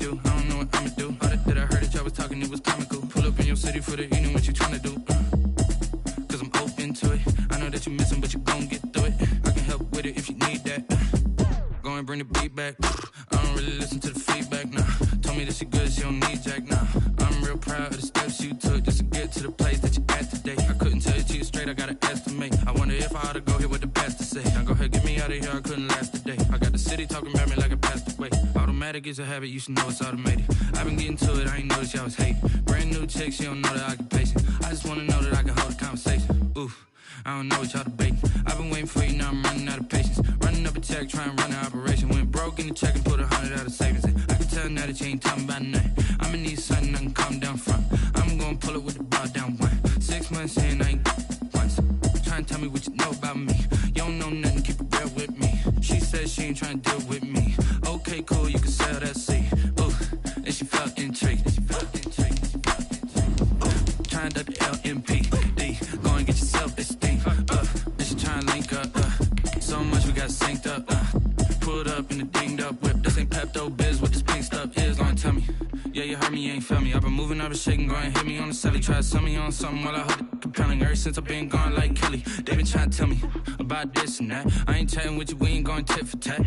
do. I don't know what I'ma do. All that I heard that y'all was talking, it was comical. Pull up in your city for the evening, what you tryna do? Cause I'm open to it. I know that you missing, but you gon' get through it. I can help with it if you need that. Go and bring the beat back. I don't really listen to the feedback, nah. Told me that she good, she don't need Jack, nah. I'm real proud of the steps you took just to get to the place that you at today. I couldn't tell you to you straight, I gotta estimate. I wonder if I ought to go here with the best to say. Now go ahead, get me out of here, I couldn't last today. I got the city talking about me like I passed away. Automatic is a habit, you should know it's automated. I've been getting to it, I ain't noticed y'all was hating. Brand new chick, she don't know the occupation. I just wanna know that I can hold a conversation. Oof, I don't know what y'all debating. I've been waiting for you, now I'm running out of patience. Running up a check, trying to run an operation. Went broke in the check and put 100 out of savings in. I can tell now that you ain't talking about nothing. I'ma need something I can calm down from. I'm gonna pull it with the ball down one. 6 months in, I ain't once. Trying to tell me what you know about me. You don't know nothing, keep it real with me. She said she ain't trying to deal with me. Okay, cool, you can sell that seed. Ooh, and she felt intrigued. Trying to the LMPD. Go and get yourself this thing. And she trying to link up. So much we got synced up. Pulled up in the dinged up whip. This ain't Pepto Biz, what this pink stuff is. Long tell me. Yeah, you heard me, you ain't felt me. I've been moving, I've been shaking, go and hit me on the celly. Try to sell me on something while I hold it compelling. Ever since I've been gone like Kelly, they been trying to tell me about this and that. I ain't chatting with you, we ain't going tit for tat.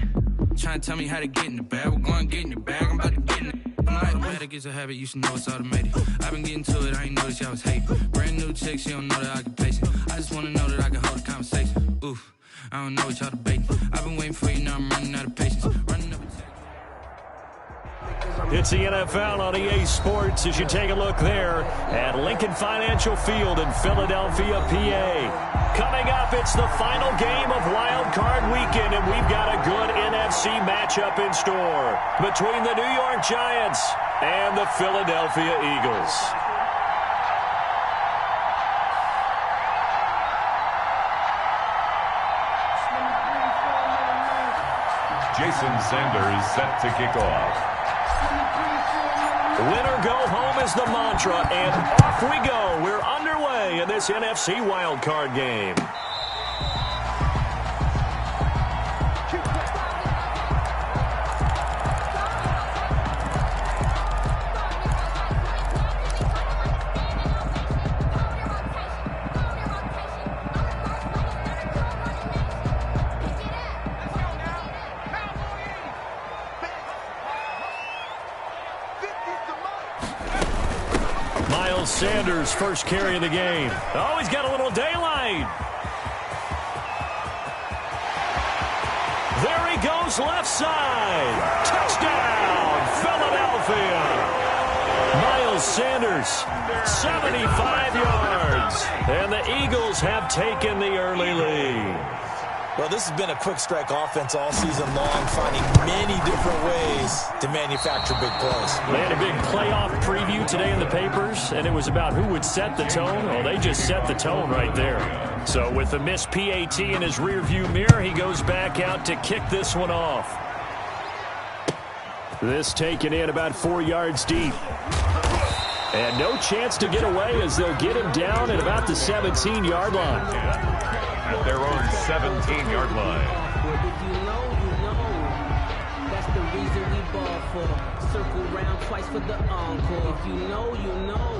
Trying to tell me how to get in the bag. We're going to get in the bag, I'm about to get in it. Automatic is a habit, you should know it's automated. I've been getting to it, I ain't noticed y'all was hating. Brand new chick, she don't know the occupation. I just wanna know that I can hold a conversation. Oof, I don't know what y'all debating. I've been waiting for you, now I'm running out of patience. Running up a check. It's the NFL on EA Sports as you take a look there at Lincoln Financial Field in Philadelphia, PA. Coming up, it's the final game of Wild Card Weekend, and we've got a good NFC matchup in store between the New York Giants and the Philadelphia Eagles. Jason Sanders set to kick off. Win or go home is the mantra, and off we go. We're underway in this NFC wildcard game. Sanders first carry of the game. Oh, he's got a little daylight. There he goes left side. Touchdown, Philadelphia. Miles Sanders, 75 yards. And the Eagles have taken the early lead. Well, this has been a quick strike offense all season long, finding many different ways to manufacture big plays. They had a big playoff preview today in the papers, and it was about who would set the tone. Well, they just set the tone right there. So with the missed PAT in his rearview mirror, he goes back out to kick this one off. This taken in about 4 yards deep. And no chance to get away as they'll get him down at about the 17-yard line. At their own 17-yard line. If you know, you know. That's the reason we ball for. Circle round twice for the encore. If you know, you know.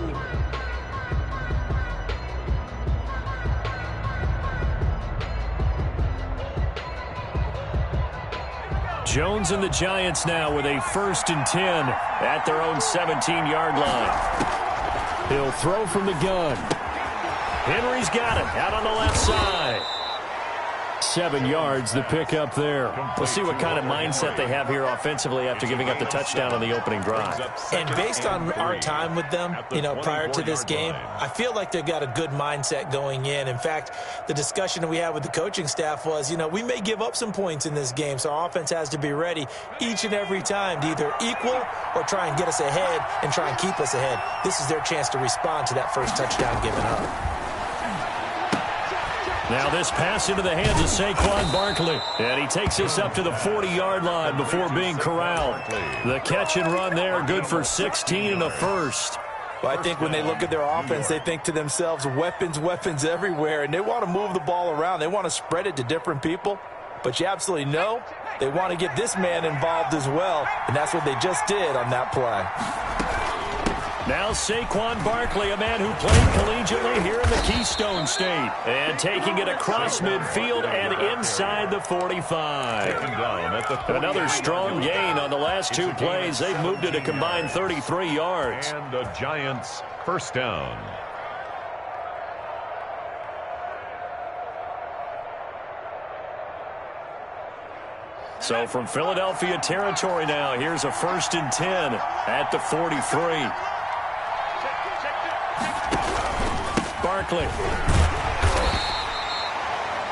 Jones and the Giants now with a 1st and 10 at their own 17-yard line. He'll throw from the gun. Henry's got it out on the left side. 7 yards, the pickup there. We'll see what kind of mindset they have here offensively after giving up the touchdown on the opening drive. And based on our time with them, prior to this game, I feel like they've got a good mindset going in. In fact, the discussion that we had with the coaching staff was, we may give up some points in this game, so our offense has to be ready each and every time to either equal or try and get us ahead and try and keep us ahead. This is their chance to respond to that first touchdown given up. Now this pass into the hands of Saquon Barkley. And he takes us up to the 40-yard line before being corralled. The catch and run there, good for 16 and a first. Well, I think when they look at their offense, they think to themselves, weapons, weapons everywhere, and they want to move the ball around. They want to spread it to different people. but you absolutely know they want to get this man involved as well, and that's what they just did on that play. Now Saquon Barkley, a man who played collegiately here in the Keystone State. And taking it across midfield and inside the 45. Another strong gain on the last 2 plays. They've moved it a combined 33 yards. And the Giants first down. So from Philadelphia territory now, here's a 1st and 10 at the 43. Barkley.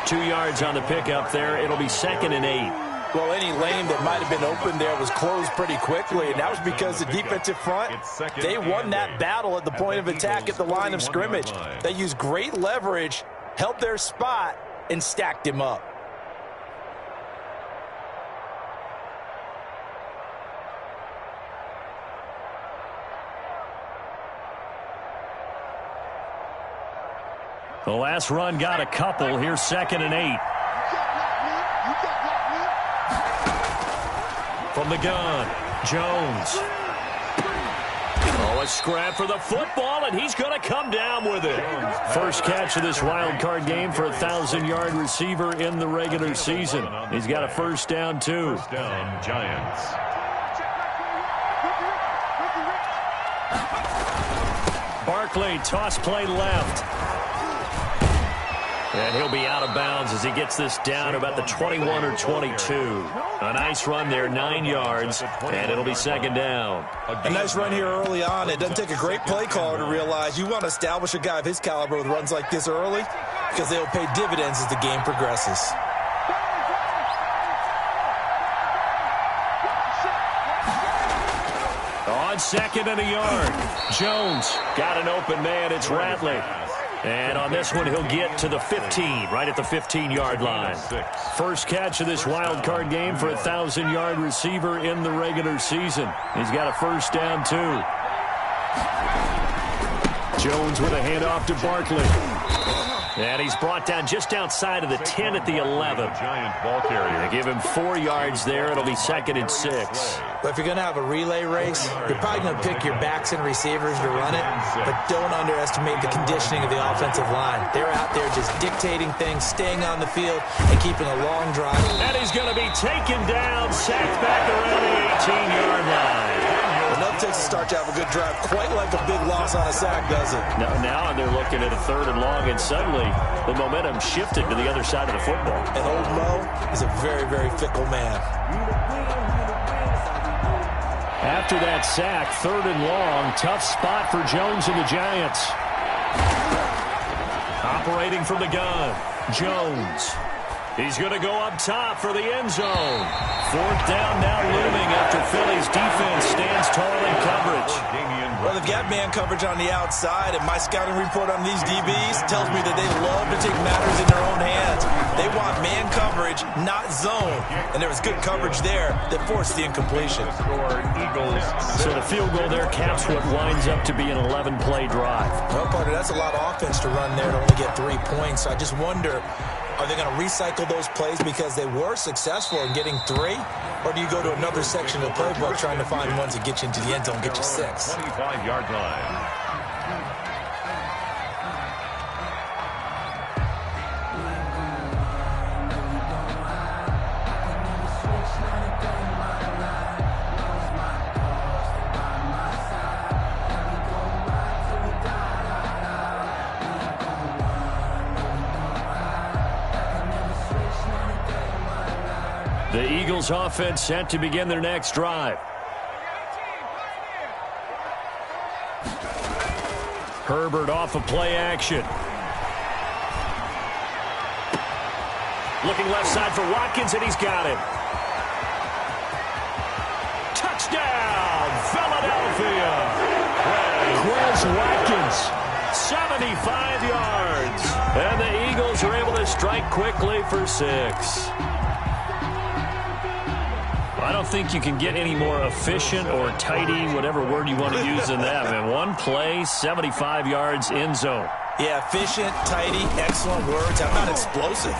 2 yards on the pickup there. It'll be 2nd and 8. Well, any lane that might have been open there was closed pretty quickly, and that was because the defensive front, they won that battle at the point of attack at the line of scrimmage. They used great leverage, held their spot, and stacked him up. The last run got a couple. Here's 2nd and 8. From the gun, Jones. Oh, a scrap for the football, and he's going to come down with it. First catch of this wild card game for a 1,000-yard receiver in the regular season. He's got a first down, too. First down, Giants. Barkley, toss play left. And he'll be out of bounds as he gets this down about the 21 or 22. A nice run there, 9 yards, and it'll be 2nd down. A nice run here early on. It doesn't take a great play caller to realize you want to establish a guy of his caliber with runs like this early because they'll pay dividends as the game progresses. On 2nd and a yard, Jones got an open man. It's Ratley. And on this one, he'll get to the 15, right at the 15-yard line. First catch of this wild card game for a 1,000-yard receiver in the regular season. He's got a first down, too. Jones with a handoff to Barkley. And he's brought down just outside of the 10 at the 11. Giant ball carrier. They give him 4 yards there. It'll be 2nd and 6. But if you're going to have a relay race, you're probably going to pick your backs and receivers to run it, but don't underestimate the conditioning of the offensive line. They're out there just dictating things, staying on the field, and keeping a long drive. And he's going to be taken down, sacked back around the 18-yard line. Enough takes to start to have a good drive, quite like a big loss on a sack, does it? Now they're looking at a 3rd and long, and suddenly the momentum shifted to the other side of the football. And old Mo is a very, very fickle man. After that sack, 3rd and long, tough spot for Jones and the Giants. Operating from the gun, Jones. He's going to go up top for the end zone. 4th down now looming after Philly's defense stands tall in coverage. Well, they've got man coverage on the outside, and my scouting report on these DBs tells me that they love to take matters in their own hands. They want man coverage, not zone. And there was good coverage there that forced the incompletion. So the field goal there caps what winds up to be an 11-play drive. Well, partner, that's a lot of offense to run there to only get 3 points. So I just wonder, are they going to recycle those plays because they were successful in getting 3? Or do you go to another section of the playbook trying to find ones that get you into the end zone, get you 6? 25-yard line. The Eagles offense set to begin their next drive. Herbert off of play action. Looking left side for Watkins, and he's got it. Touchdown, Philadelphia. Quez Watkins, 75 yards. And the Eagles are able to strike quickly for 6. I don't think you can get any more efficient or tidy, whatever word you want to use in that. Man, one play, 75 yards, end zone. Yeah, efficient, tidy, excellent words. How about explosive?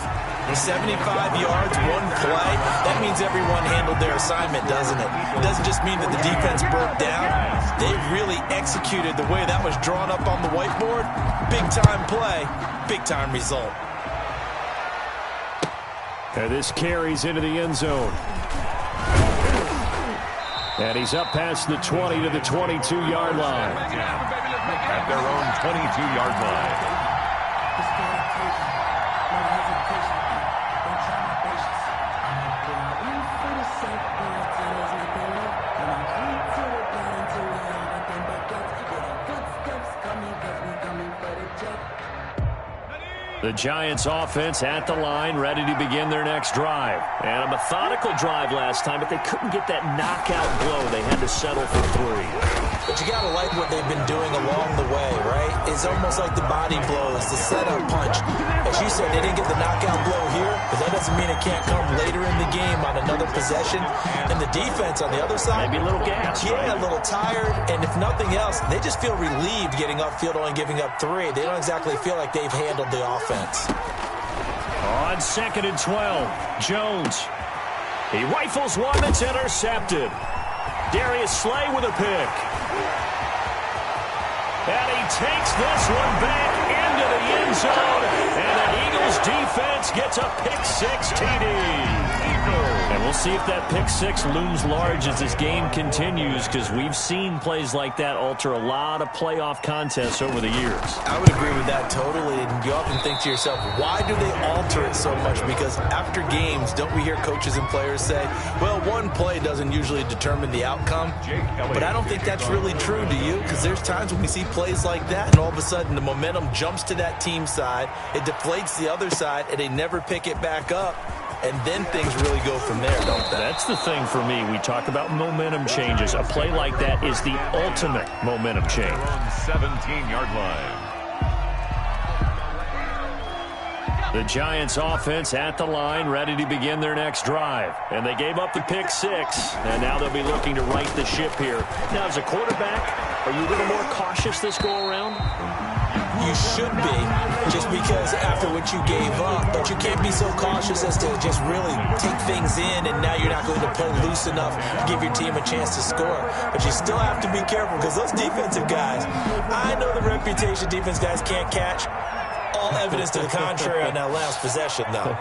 75 yards, one play. That means everyone handled their assignment, doesn't it? It doesn't just mean that the defense broke down. They really executed the way that was drawn up on the whiteboard. Big-time play, big-time result. And this carries into the end zone. And he's up past the 20 to the 22-yard line. At their own 22-yard line. The Giants offense at the line, ready to begin their next drive. And a methodical drive last time, but they couldn't get that knockout blow. They had to settle for 3. But you got to like what they've been doing along the way, right? It's almost like the body blows, the setup punch. As you said, they didn't get the knockout blow here, but that doesn't mean it can't come later in the game on another possession. And the defense on the other side, maybe a little gas. Yeah, right? A little tired. And if nothing else, they just feel relieved getting upfield, only giving up 3. They don't exactly feel like they've handled the offense. On 2nd and 12, Jones. He rifles one that's intercepted. Darius Slay with a pick. And he takes this one back into the end zone. And the Eagles defense gets a pick-6 TD. And we'll see if that pick-6 looms large as this game continues, because we've seen plays like that alter a lot of playoff contests over the years. I would agree with that totally. And you often think to yourself, why do they alter it so much? Because after games, don't we hear coaches and players say, well, one play doesn't usually determine the outcome? But I don't think that's really true, do you? Because there's times when we see plays like that, and all of a sudden the momentum jumps to that team side, it deflates the other side, and they never pick it back up. And then things really go from there, don't they? That's the thing for me. We talk about momentum changes. A play like that is the ultimate momentum change. 17-yard line. The Giants offense at the line, ready to begin their next drive. And they gave up the pick-6, and now they'll be looking to right the ship here. Now, as a quarterback, are you a little more cautious this go-around? You should be, just because after what you gave up, but you can't be so cautious as to just really take things in, and now you're not going to play loose enough to give your team a chance to score. But you still have to be careful, because those defensive guys, I know the reputation defense guys can't catch. All evidence to the contrary on that last possession, though.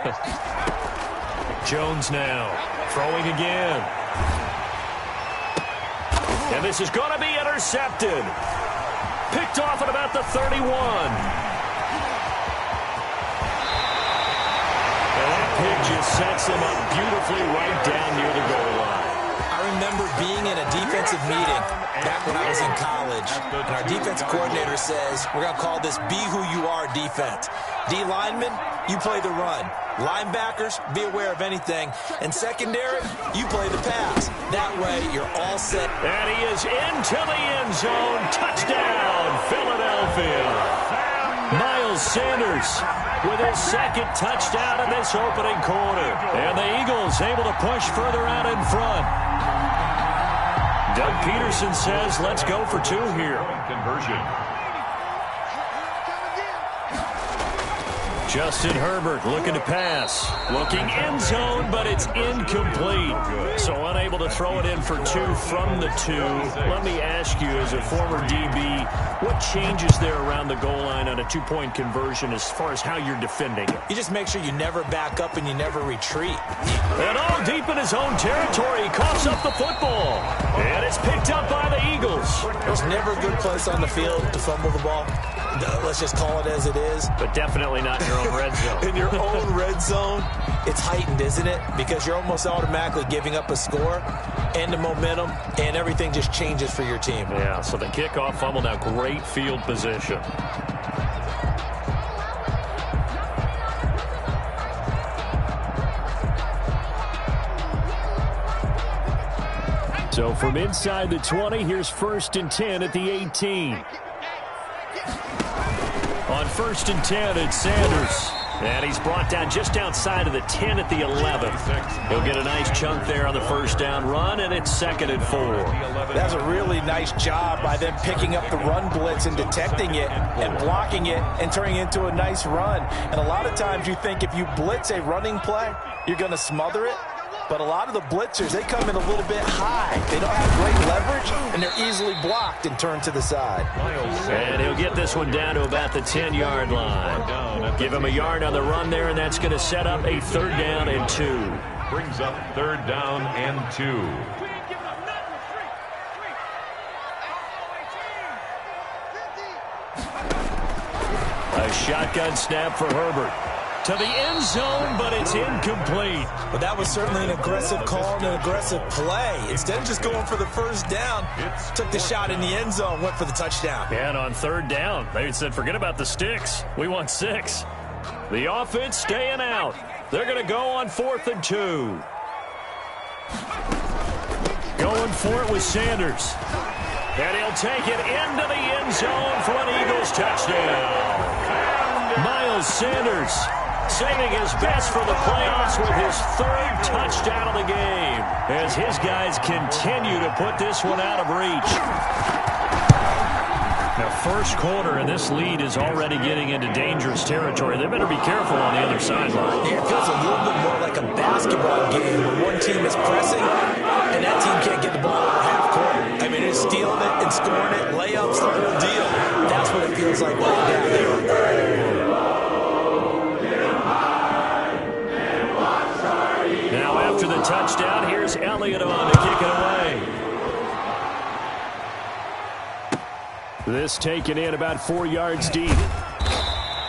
Jones now, throwing again. And this is going to be intercepted. Picked off at about the 31. And that pick just sets them up beautifully right down near the goal line. I remember being in a defensive meeting back when I was in college, and our defensive coordinator says, we're going to call this Be Who You Are defense. D linemen, you play the run. Linebackers, be aware of anything. And secondary, you play the pass. That way, you're all set. And he is into the end zone. Touchdown, Philadelphia. Miles Sanders with his second touchdown in this opening quarter. And the Eagles able to push further out in front. Doug Peterson says, let's go for 2 here. Conversion. Justin Herbert looking to pass. Looking end zone, but it's incomplete. So unable to throw it in for 2 from the 2. Let me ask you, as a former DB, what changes there around the goal line on a 2-point conversion as far as how you're defending it? You just make sure you never back up and you never retreat. And all deep in his own territory, he coughs up the football. And it's picked up by the Eagles. There's never a good place on the field to fumble the ball. Let's just call it as it is. But definitely not in your own red zone. In your own red zone, it's heightened, isn't it? Because you're almost automatically giving up a score and the momentum, and everything just changes for your team. Yeah, so the kickoff fumble, now great field position. So from inside the 20, here's 1st and 10 at the 18. On 1st and 10, it's Sanders. And he's brought down just outside of the 10 at the 11. He'll get a nice chunk there on the first down run, and it's 2nd and 4. That's a really nice job by them picking up the run blitz and detecting it and blocking it and turning it into a nice run. And a lot of times you think if you blitz a running play, you're going to smother it. But a lot of the blitzers, they come in a little bit high. They don't have great leverage, and they're easily blocked and turned to the side. And he'll get this one down to about the 10-yard line. Give him a yard on the run there, and that's going to set up a 3rd down and 2. Brings up 3rd down and 2. A shotgun snap for Herbert. To the end zone, but it's incomplete. But that was certainly an aggressive call and an aggressive play. Instead of just going for the first down, took the shot in the end zone, went for the touchdown. And on 3rd down, they said, forget about the sticks. We want 6. The offense staying out. They're going to go on 4th and 2. Going for it with Sanders. And he'll take it into the end zone for an Eagles touchdown. Miles Sanders saving his best for the playoffs with his 3rd touchdown of the game as his guys continue to put this one out of reach. Now, first quarter, and this lead is already getting into dangerous territory. They better be careful on the other sideline. Yeah, it feels a little bit more like a basketball game where one team is pressing and that team can't get the ball over half court. I mean, it's stealing it and scoring it, layups, the whole deal. That's what it feels like right down there. Now, after the touchdown, here's Elliott on to kick it away. This taken in about 4 yards deep.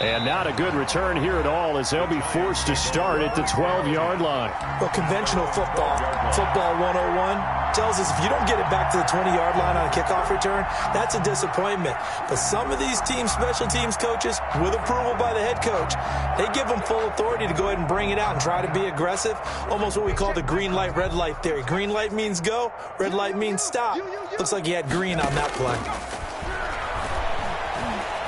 And not a good return here at all as they'll be forced to start at the 12-yard line. Well, conventional football 101, tells us if you don't get it back to the 20-yard line on a kickoff return, that's a disappointment. But some of these teams, special teams coaches, with approval by the head coach, they give them full authority to go ahead and bring it out and try to be aggressive, almost what we call the green light, red light theory. Green light means go, red light means stop. Looks like he had green on that play.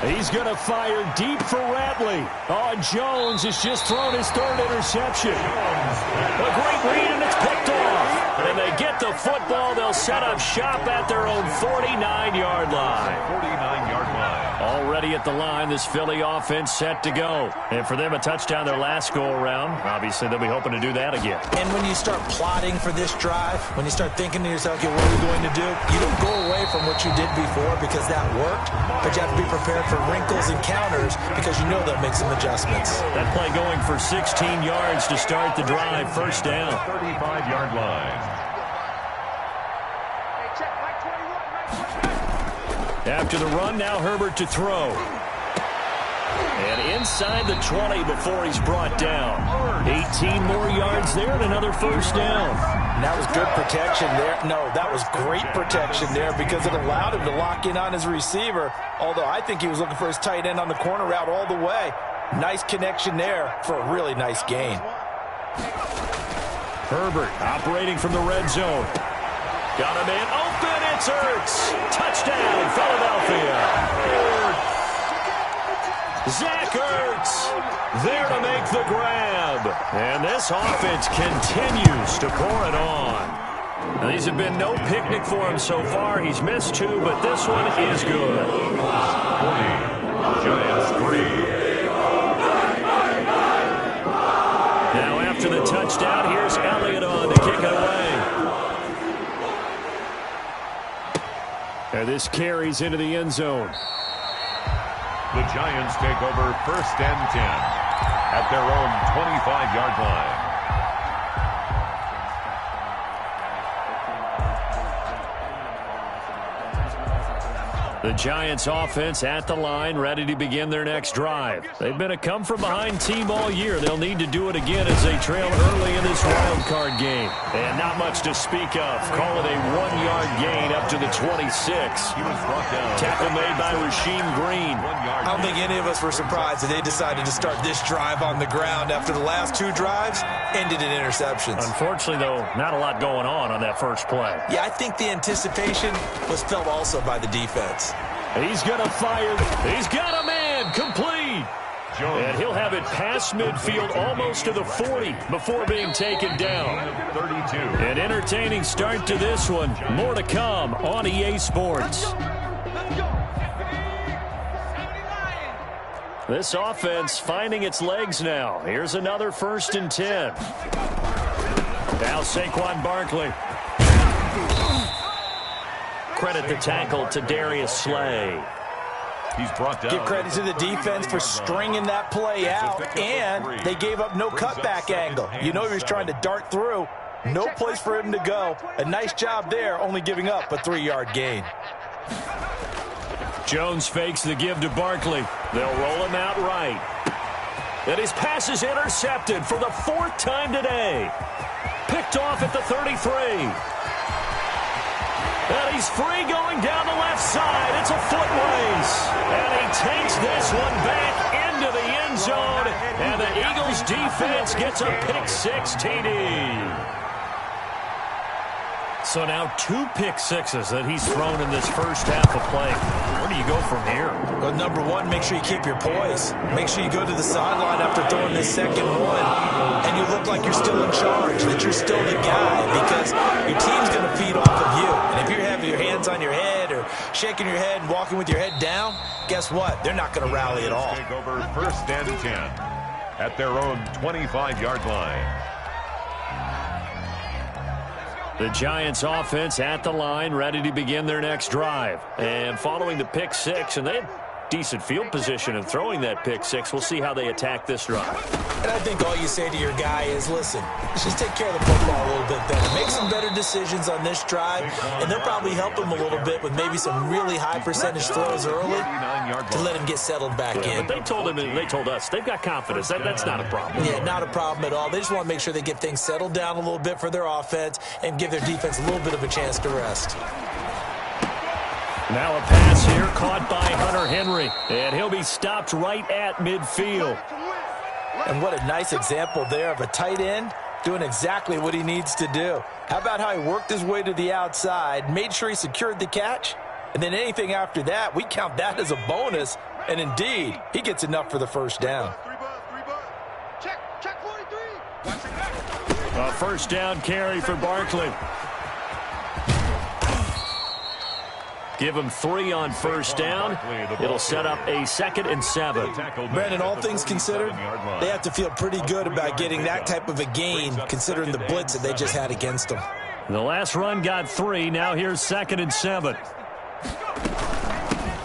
He's going to fire deep for Ratley. Oh, Jones has just thrown his 3rd interception. A great read, and it's picked off. And they get the football. They'll set up shop at their own 49-yard line. 49-yard line. Already at the line, this Philly offense set to go. And for them, a touchdown their last go-around. Obviously, they'll be hoping to do that again. And when you start plotting for this drive, when you start thinking to yourself, okay, what are we going to do? You don't go away from what you did before because that worked, but you have to be prepared for wrinkles and counters because you know they'll make some adjustments. That play going for 16 yards to start the drive. First down. 35-yard line. After the run, now Herbert to throw. And inside the 20 before he's brought down. 18 more yards there and another first down. And that was good protection there. No, that was great protection there because it allowed him to lock in on his receiver, although I think he was looking for his tight end on the corner route all the way. Nice connection there for a really nice gain. Herbert operating from the red zone. Got a man open. It's Ertz. Touchdown, Philadelphia. Zach Ertz there to make the grab. And this offense continues to pour it on. Now, these have been no picnic for him so far. He's missed 2, but this one is good. 40. Giants 3. Now after the touchdown, here's Elliott on to kick it away. And this carries into the end zone. The Giants take over 1st and 10 at their own 25-yard line. The Giants offense at the line, ready to begin their next drive. They've been a come-from-behind team all year. They'll need to do it again as they trail early in this wild card game. And not much to speak of. Call it a 1-yard gain up to the 26. He was brought down. Tackle made by Rasheem Green. I don't think any of us were surprised that they decided to start this drive on the ground after the last 2 drives ended in interceptions. Unfortunately, though, not a lot going on that first play. Yeah, I think the anticipation was felt also by the defense. He's going to fire. He's got a man. Complete. And he'll have it past midfield almost to the 40 before being taken down. 32. An entertaining start to this one. More to come on EA Sports. This offense finding its legs now. Here's another 1st and 10. Now Saquon Barkley. Credit the tackle to Darius Slay. He's brought down. Give credit to the defense for stringing that play out, and they gave up no cutback angle. You know he was trying to dart through. No place for him to go. A nice job there, only giving up a 3-yard gain. Jones fakes the give to Barkley. They'll roll him out right. And his pass is intercepted for the 4th time today. Picked off at the 33. And he's free going down the left side. It's a foot race. And he takes this one back into the end zone. And the Eagles defense gets a pick-6 TD. So now 2 pick-sixes that he's thrown in this first half of play. Where do you go from here? Well, number one, make sure you keep your poise. Make sure you go to the sideline after throwing this second one, and you look like you're still in charge, that you're still the guy, because your team's going to feed off of you. And if you're having your hands on your head or shaking your head and walking with your head down, guess what? They're not going to rally at all. Take over 1st and 10 at their own 25-yard line. The Giants offense at the line, ready to begin their next drive. And following the pick-6, and they had decent field position in throwing that pick-6. We'll see how they attack this drive. And I think all you say to your guy is, listen, let's just take care of the football a little bit better. Make some better decisions on this drive, and they'll probably help him a little bit with maybe some really high percentage throws early to let him get settled back in. But they told him, and they told us, they've got confidence. That's not a problem. Yeah, not a problem at all. They just want to make sure they get things settled down a little bit for their offense and give their defense a little bit of a chance to rest. Now a pass here caught by Hunter Henry, and he'll be stopped right at midfield. And what a nice example there of a tight end doing exactly what he needs to do. How about how he worked his way to the outside, made sure he secured the catch, and then anything after that, we count that as a bonus, and indeed, he gets enough for the first down. A first down carry for Barkley. Give him 3 on first down. It'll set up a 2nd and 7. Brandon, all things considered, they have to feel pretty good about getting that type of a gain, considering the blitz that they just had against them. The last run got 3. Now here's 2nd and 7.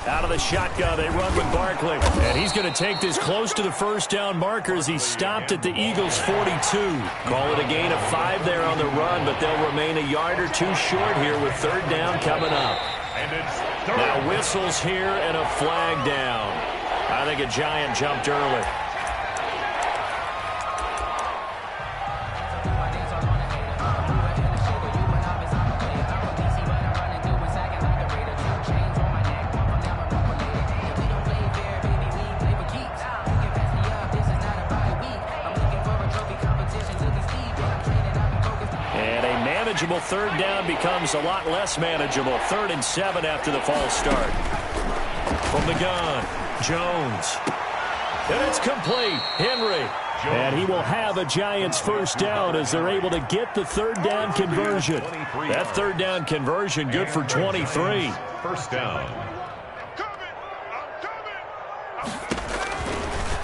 Out of the shotgun, they run with Barkley. And he's going to take this close to the first down marker as he stopped at the Eagles' 42. Call it a gain of 5 there on the run, but they'll remain a yard or 2 short here with 3rd down coming up. Now whistles here and a flag down. I think a Giant jumped early. Manageable 3rd down becomes a lot less manageable. 3rd and 7 after the false start. From the gun, Jones. And it's complete. Henry. And he will have a Giants first down as they're able to get the 3rd down conversion. That 3rd down conversion good for 23. First down.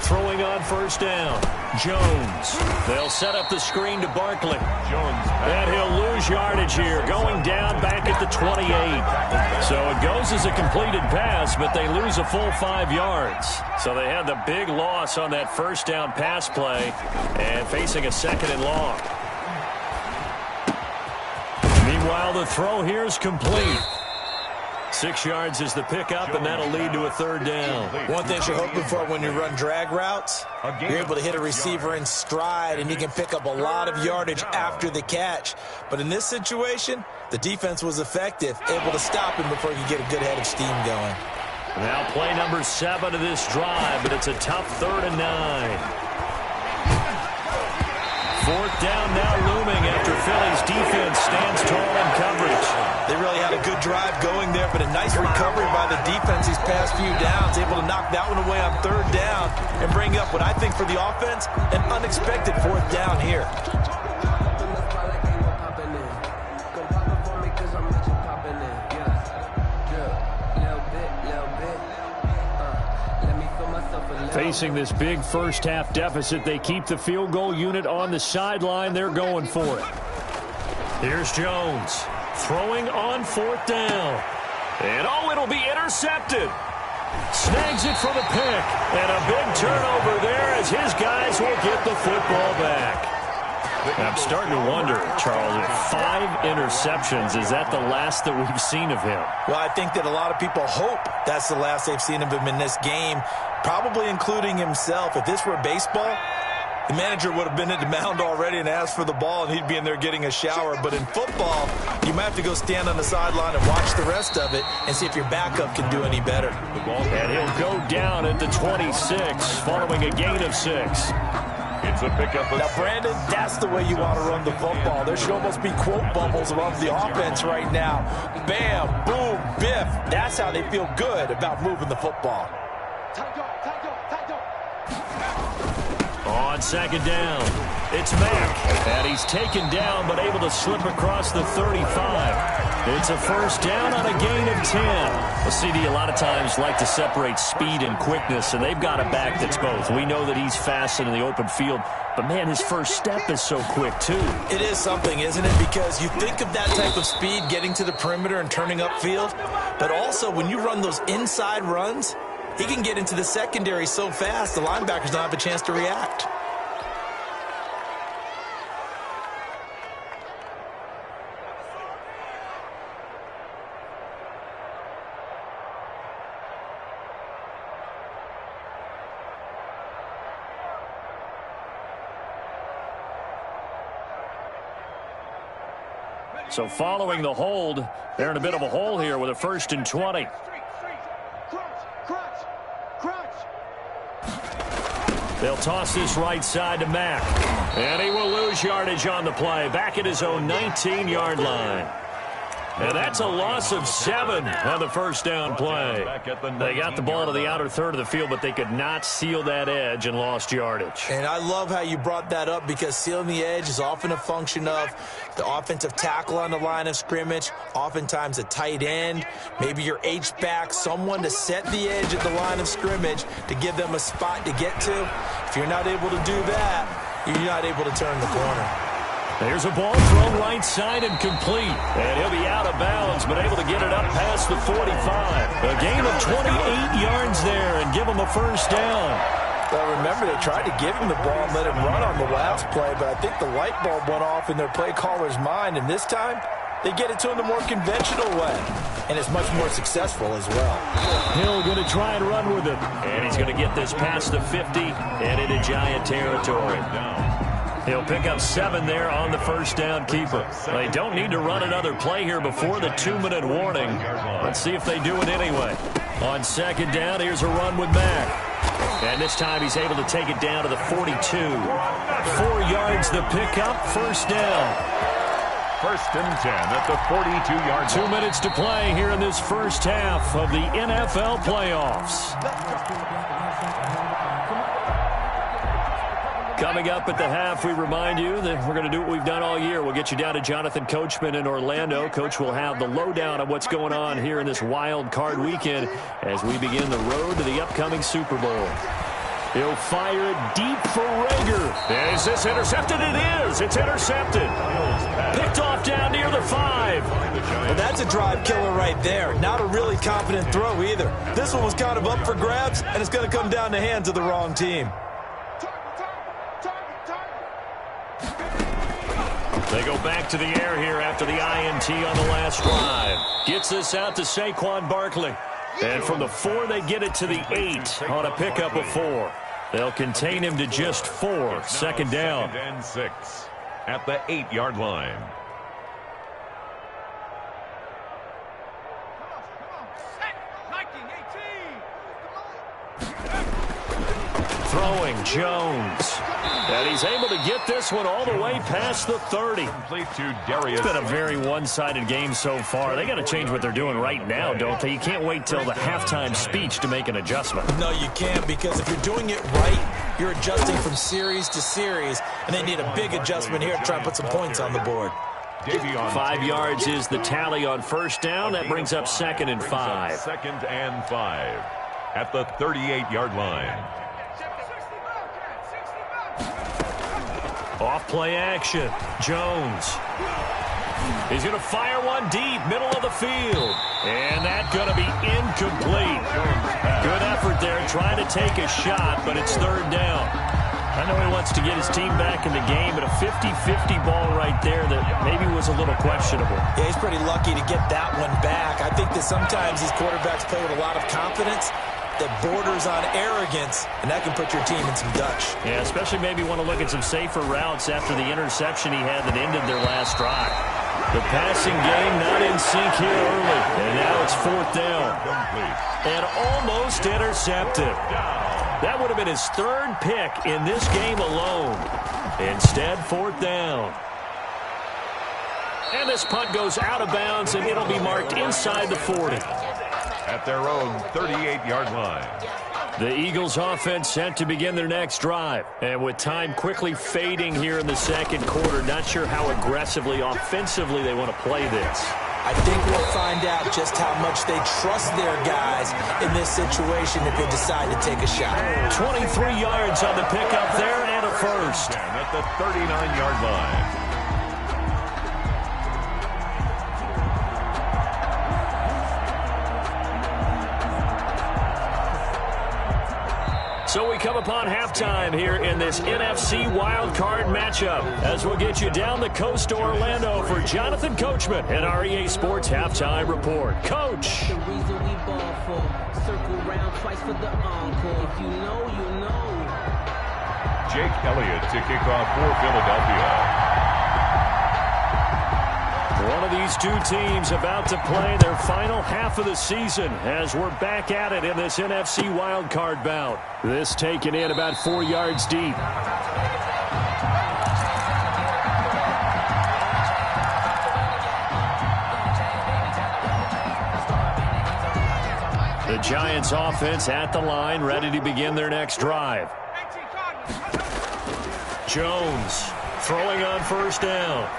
Throwing on first down. Jones. They'll set up the screen to Barkley. And he'll lose yardage here, going down back at the 28. So it goes as a completed pass, but they lose a full 5 yards. So they had the big loss on that first down pass play and facing a 2nd and long. Meanwhile, the throw here is complete. 6 yards is the pickup, and that'll lead to a 3rd down. One thing you're hoping for when you run drag routes, you're able to hit a receiver in stride, and you can pick up a lot of yardage after the catch. But in this situation, the defense was effective, able to stop him before he could get a good head of steam going. Now play number 7 of this drive, but it's a tough 3rd and 9. 4th down now looming after Philly's defense stands tall in coverage. They really had a good drive going there there, but a nice recovery by the defense these past few downs, able to knock that one away on 3rd down and bring up what I think for the offense, an unexpected 4th down here. Facing this big first-half deficit, they keep the field goal unit on the sideline. They're going for it. Here's Jones throwing on 4th down. And, it'll be intercepted. Snags it for the pick. And a big turnover there as his guys will get the football back. I'm starting to wonder, Charles, if 5 interceptions, is that the last that we've seen of him? Well, I think that a lot of people hope that's the last they've seen of him in this game, probably including himself. If this were baseball, the manager would have been at the mound already and asked for the ball, and he'd be in there getting a shower. But in football, you might have to go stand on the sideline and watch the rest of it and see if your backup can do any better. And he'll go down at the 26, following a gain of 6. It's a pickup. Now, Brandon, that's the way you want to run the football. There should almost be quote bubbles above the offense right now. Bam, boom, biff. That's how they feel good about moving the football. On 2nd down, it's Mack. And he's taken down, but able to slip across the 35. It's a 1st down on a gain of 10. The CD a lot of times like to separate speed and quickness, and they've got a back that's both. We know that he's fast in the open field, but, man, his first step is so quick, too. It is something, isn't it? Because you think of that type of speed getting to the perimeter and turning upfield, but also when you run those inside runs, he can get into the secondary so fast the linebackers don't have a chance to react. So following the hold, they're in a bit of a hole here with a 1st and 20. They'll toss this right side to Mack. And he will lose yardage on the play. Back at his own 19-yard line. And that's a loss of 7 on the 1st down play. They got the ball to the outer third of the field, but they could not seal that edge and lost yardage. And I love how you brought that up, because sealing the edge is often a function of the offensive tackle on the line of scrimmage, oftentimes a tight end, maybe your H-back, someone to set the edge at the line of scrimmage to give them a spot to get to. If you're not able to do that, you're not able to turn the corner. There's a ball thrown right side and complete. And he'll be out of bounds, but able to get it up past the 45. A gain of 28 yards there and give him a 1st down. Well, remember, they tried to give him the ball and let him run on the last play, but I think the light bulb went off in their play caller's mind, and this time they get it to him the more conventional way, and it's much more successful as well. Hill going to try and run with it. And he's going to get this past the 50 and into Giant territory. He'll pick up 7 there on the 1st down keeper. They don't need to run another play here before the 2-minute warning. Let's see if they do it anyway. On 2nd down, here's a run with Mack. And this time he's able to take it down to the 42. 4 yards the pickup, 1st down. 1st and 10 at the 42-yard line. 2 minutes to play here in this first half of the NFL playoffs. Coming up at the half, we remind you that we're going to do what we've done all year. We'll get you down to Jonathan Coachman in Orlando. Coach will have the lowdown of what's going on here in this wild card weekend as we begin the road to the upcoming Super Bowl. He'll fire it deep for Rager. Is this intercepted? It is. It's intercepted. Picked off down near the 5. Well, that's a drive killer right there. Not a really confident throw either. This one was kind of up for grabs, and it's going to come down the hands of the wrong team. They go back to the air here after the INT on the last drive. Gets this out to Saquon Barkley. And from the 4, they get it to the 8 on a pickup of 4. They'll contain him to just 4. 2nd down. 2nd and 6 at the 8-yard line. throwing, Jones. And he's able to get this one all the way past the 30. Complete to Darius. It's been a very one-sided game so far. They got to change what they're doing right now, don't they? You can't wait till the halftime speech to make an adjustment. No, you can't, because if you're doing it right, you're adjusting from series to series, and they need a big adjustment here to try and put some points on the board. 5 yards is the tally on first down. That brings up 2nd and 5. 2nd and 5 at the 38-yard line. Off play action. Jones. He's going to fire one deep, middle of the field. And that's going to be incomplete. Good effort there, trying to take a shot, but it's 3rd down. I know he wants to get his team back in the game, but a 50-50 ball right there that maybe was a little questionable. Yeah, he's pretty lucky to get that one back. I think that sometimes these quarterbacks play with a lot of confidence that borders on arrogance, and that can put your team in some Dutch. Yeah, especially maybe want to look at some safer routes after the interception he had that ended their last drive. The passing game not in sync here early, and now it's 4th down. And almost intercepted. That would have been his 3rd pick in this game alone. Instead, 4th down. And this punt goes out of bounds, and it'll be marked inside the 40. At their own 38-yard line. The Eagles offense set to begin their next drive. And with time quickly fading here in the 2nd quarter, not sure how aggressively, offensively they want to play this. I think we'll find out just how much they trust their guys in this situation if they decide to take a shot. 23 yards on the pickup there and a first. At the 39-yard line. So we come upon halftime here in this NFC wildcard matchup as we'll get you down the coast to Orlando for Jonathan Coachman and our EA Sports Halftime Report. Coach. The reason we ball for. Circle round twice for the encore. If you know, you know. Jake Elliott to kick off for Philadelphia. One of these two teams about to play their final half of the season as we're back at it in this NFC wildcard bout. This taken in about 4 yards deep. The Giants offense at the line, ready to begin their next drive. Jones throwing on first down.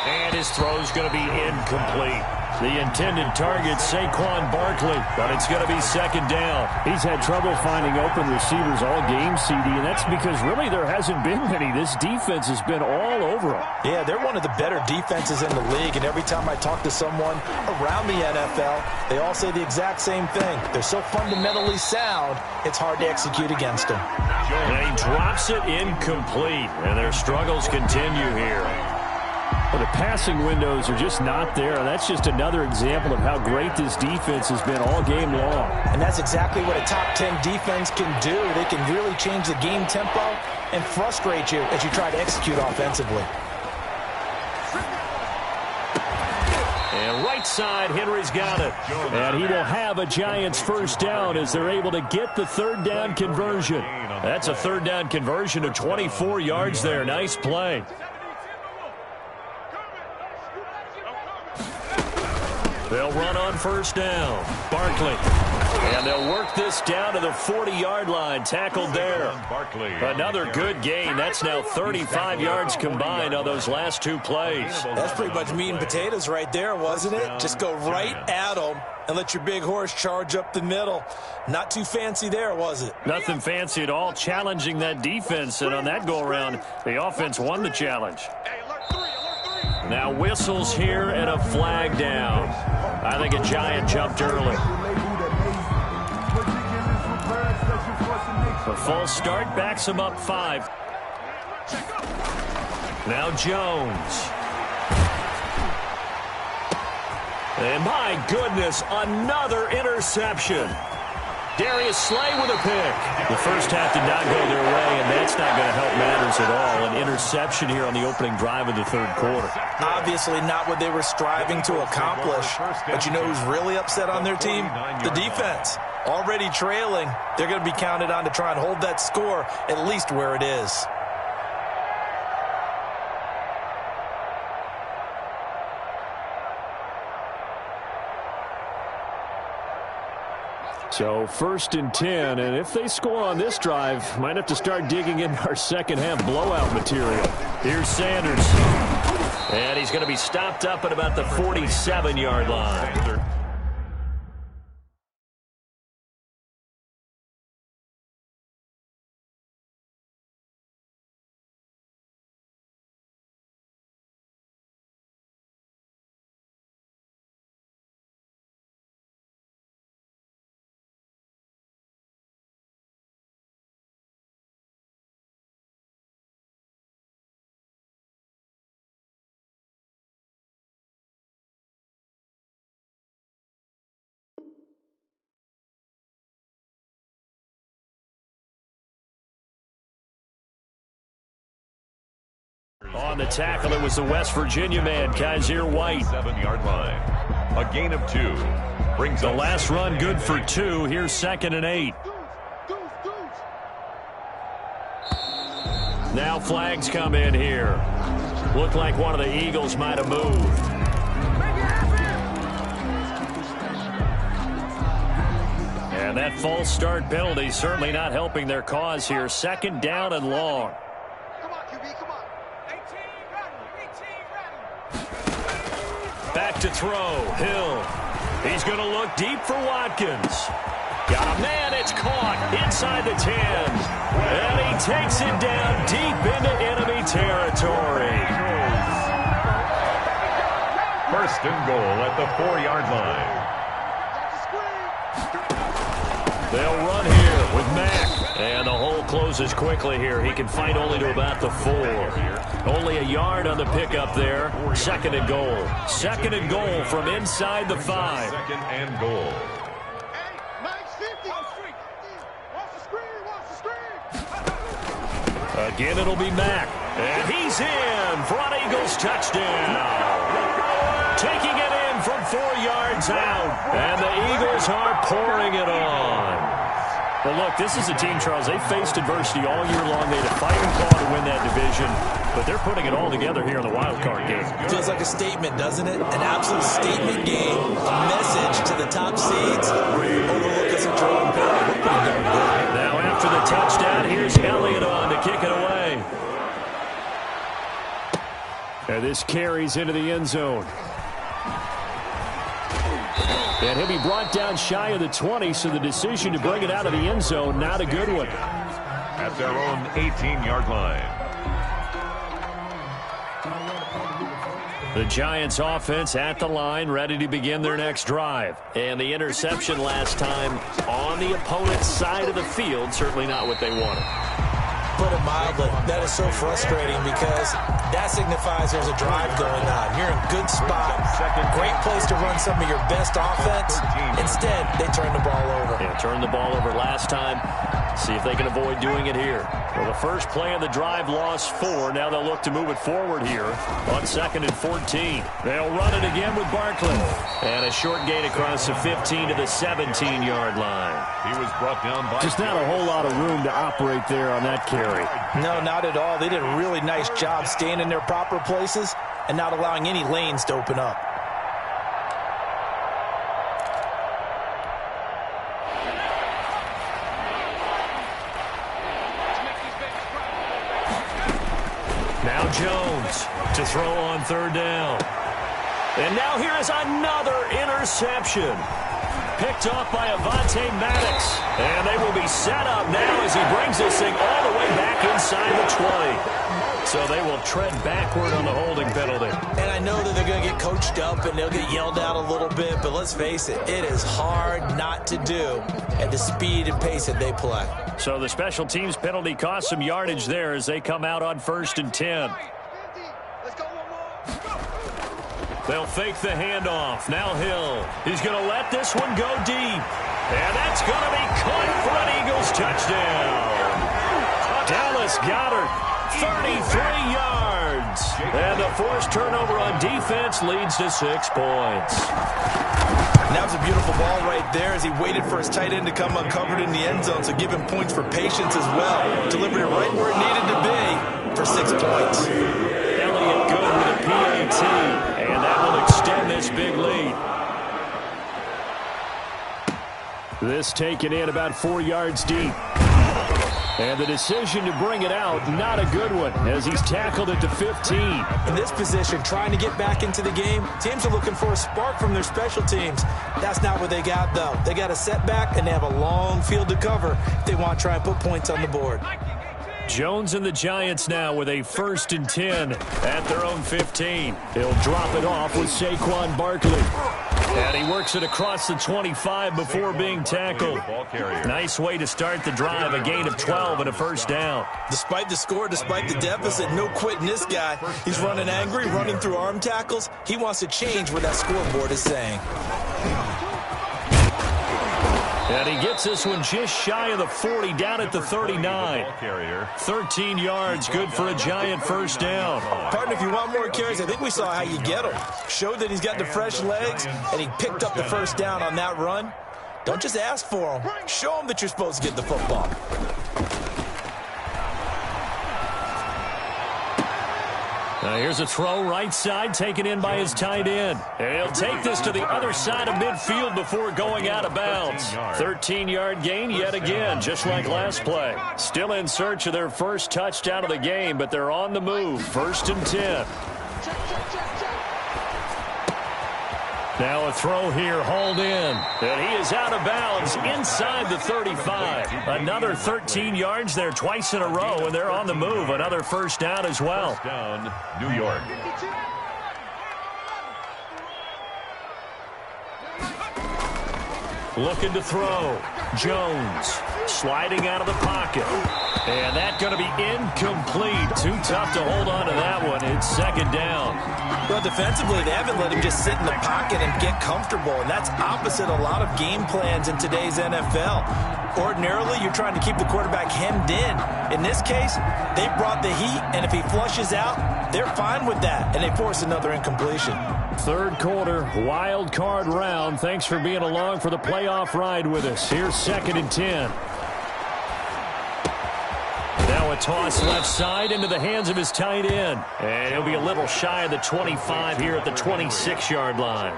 And his throw's going to be incomplete. The intended target, Saquon Barkley, but it's going to be 2nd down. He's had trouble finding open receivers all game, CD, and that's because really there hasn't been many. This defense has been all over him. Yeah, they're one of the better defenses in the league, and every time I talk to someone around the NFL, they all say the exact same thing. They're so fundamentally sound, it's hard to execute against them. And he drops it incomplete, and their struggles continue here. Well, the passing windows are just not there. That's just another example of how great this defense has been all game long. And that's exactly what a top 10 defense can do. They can really change the game tempo and frustrate you as you try to execute offensively. And right side, Henry's got it. And he will have a Giants first down as they're able to get the 3rd down conversion. That's a 3rd down conversion of 24 yards there. Nice play. They'll run on first down. Barkley. And they'll work this down to the 40-yard line. Tackled there. Another good gain. That's now 35 yards combined on those last 2 plays. That's pretty much meat and potatoes right there, wasn't it? Just go right at them and let your big horse charge up the middle. Not too fancy there, was it? Nothing fancy at all. Challenging that defense. And on that go-around, the offense won the challenge. Now whistles here and a flag down. I think a Giant jumped early. The false start backs him up 5. Now Jones. And my goodness, another interception. Darius Slay with a pick. The first half did not go their way, and that's not going to help matters at all. An interception here on the opening drive of the 3rd quarter. Obviously not what they were striving to accomplish. But you know who's really upset on their team? The defense. already trailing. They're going to be counted on to try and hold that score at least where it is. So 1st and 10, and if they score on this drive, might have to start digging in our second half blowout material. Here's Sanders. And he's going to be stopped up at about the 47-yard line. On the tackle, it was the West Virginia man, Kaiser White. 7-yard line. A gain of 2. Brings the last run good for 2. Here's 2nd and 8. Now flags come in here. Looked like one of the Eagles might have moved. And that false start penalty certainly not helping their cause here. 2nd down and long. Back to throw. Hill. He's going to look deep for Watkins. Got a man. It's caught inside the 10. And he takes it down deep into enemy territory. 1st and goal at the 4-yard line. They'll run here with Mack. And the hole closes quickly here. He can fight only to about the 4. Only a yard on the pickup there. 2nd and goal. 2nd and goal from inside the 5. 2nd and goal. Again, it'll be Mack. And he's in. Front Eagles touchdown. Taking it in from 4 yards out. And the Eagles are pouring it on. Well, look, this is a team, Charles, they faced adversity all year long. They had a fighting call to win that division, but they're putting it all together here in the wild card game. Feels like a statement, doesn't it? An absolute statement game. A message to the top seeds. Overlook us a drawing penalty. Now after the touchdown, here's Elliott on to kick it away. And this carries into the end zone. And he'll be brought down shy of the 20, so the decision to bring it out of the end zone, not a good one. At their own 18-yard line. The Giants offense at the line, ready to begin their next drive. And the interception last time on the opponent's side of the field, certainly not what they wanted. Put it mildly, that is so frustrating because that signifies there's a drive going on. You're in a good spot. Great place to run some of your best offense. Instead, they turn the ball over. Yeah, turned the ball over last time. See if they can avoid doing it here. Well, the first play of the drive lost 4. Now they'll look to move it forward here on 2nd and 14. They'll run it again with Barkley. And a short gain across the 15 to the 17-yard line. He was brought down by... Just not a whole lot of room to operate there on that carry. No, not at all. They did a really nice job staying in their proper places and not allowing any lanes to open up. Now Jones to throw on 3rd down. And now here is another interception. Picked off by Avonte Maddox. And they will be set up now as he brings this thing all the way back inside the 20. So they will tread backward on the holding penalty. And I know that they're going to get coached up and they'll get yelled out a little bit, but let's face it, it is hard not to do at the speed and pace that they play. So the special teams penalty cost some yardage there as they come out on 1st and 10. They'll fake the handoff. Now Hill. He's going to let this one go deep. And that's going to be caught for an Eagles touchdown. Dallas Goedert, 33 yards. And the forced turnover on defense leads to 6 points. And that was a beautiful ball right there as he waited for his tight end to come uncovered in the end zone, so give him points for patience as well. Delivered it right where it needed to be for 6 points. Elliott good with a PAT, and that will extend this big lead. This taken in about 4 yards deep. And the decision to bring it out, not a good one, as he's tackled it to 15. In this position, trying to get back into the game, teams are looking for a spark from their special teams. That's not what they got, though. They got a setback, and they have a long field to cover if they want to try and put points on the board. Jones and the Giants now with a 1st and 10 at their own 15. He'll drop it off with Saquon Barkley. And he works it across the 25 before being tackled. Nice way to start the drive, a gain of 12 and a 1st down. Despite the score, despite the deficit, no quitting this guy. He's running angry, running through arm tackles. He wants to change what that scoreboard is saying. And he gets this one just shy of the 40, down at the 39. 13 yards, good for a Giant 1st down. Partner, if you want more carries, I think we saw how you get them. Showed that he's got the fresh legs, and he picked up the 1st down on that run. Don't just ask for them. Show them that you're supposed to get the football. Now here's a throw right side, taken in by his tight end. And he'll take this to the other side of midfield before going out of bounds. 13-yard gain yet again, just like last play. Still in search of their 1st touchdown of the game, but they're on the move. 1st and 10. Now a throw here, hauled in. And he is out of bounds inside the 35. Another 13 yards there twice in a row, and they're on the move. Another 1st down as well. First down, New York. Looking to throw. Jones sliding out of the pocket. And that's going to be incomplete. Too tough to hold on to that one. It's 2nd down. Well, defensively, they haven't let him just sit in the pocket and get comfortable, and that's opposite a lot of game plans in today's NFL. Ordinarily, you're trying to keep the quarterback hemmed in. In this case, they brought the heat, and if he flushes out, they're fine with that, and they force another incompletion. 3rd quarter, wild card round. Thanks for being along for the playoff ride with us. Here's 2nd and 10. Now a toss left side into the hands of his tight end. And he'll be a little shy of the 25 here at the 26-yard line.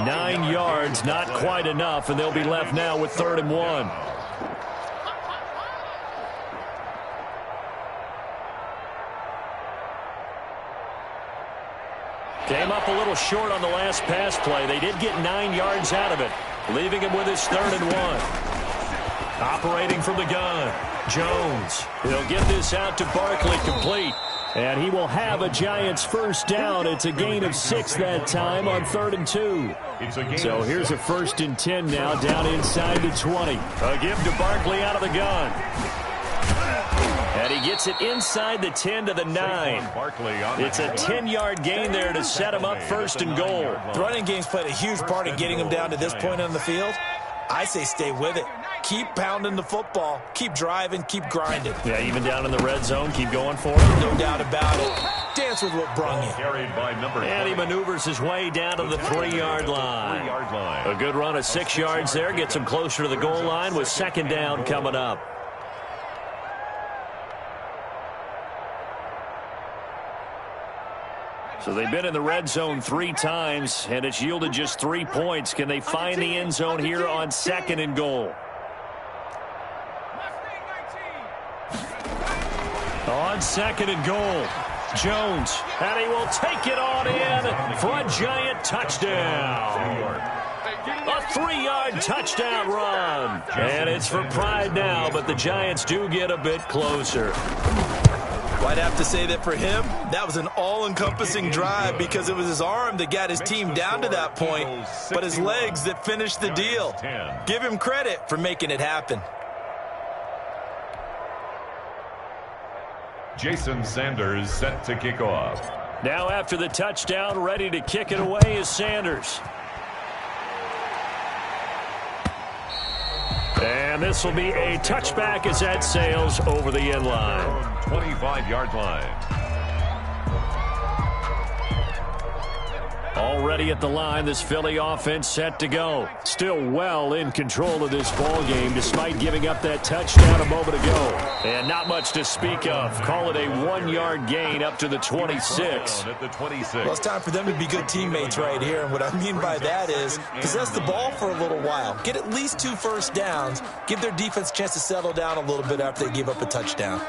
9 yards, not quite enough, and they'll be left now with 3rd and 1. Came up a little short on the last pass play. They did get 9 yards out of it, leaving him with his 3rd and 1. Operating from the gun, Jones. He'll get this out to Barkley, complete. And he will have a Giants 1st down. It's a gain of 6 that time on 3rd and 2. So here's a 1st and 10 now, down inside the 20. A give to Barkley out of the gun. And he gets it inside the 10 to the 9. It's a 10-yard gain there to set him up 1st and goal. The running game's played a huge part in getting him down to this point on the field. I say stay with it. Keep pounding the football. Keep driving. Keep grinding. Yeah, even down in the red zone, keep going for it. No doubt about it. Dance with what brung you. And he maneuvers his way down to the 3-yard line. A good run of 6 yards there. Gets him closer to the goal line with 2nd down coming up. So they've been in the red zone 3 times, and it's yielded just 3 points. Can they find the end zone here on 2nd and goal? On 2nd and goal, Jones, and he will take it on in for a Giant touchdown. A 3-yard touchdown run. And it's for pride now, but the Giants do get a bit closer. Well, I'd have to say that for him, that was an all-encompassing drive because it was his arm that got his team down to that point, but his legs that finished the deal. Give him credit for making it happen. Jason Sanders set to kick off. Now after the touchdown, ready to kick it away is Sanders. And this will be a touchback as that sails over the end line. 25-yard line. Already at the line, this Philly offense set to go. Still well in control of this ball game despite giving up that touchdown a moment ago. And not much to speak of. Call it a 1-yard gain up to the 26. Well, it's time for them to be good teammates right here. And what I mean by that is possess the ball for a little while. Get at least 2 first downs. Give their defense a chance to settle down a little bit after they give up a touchdown.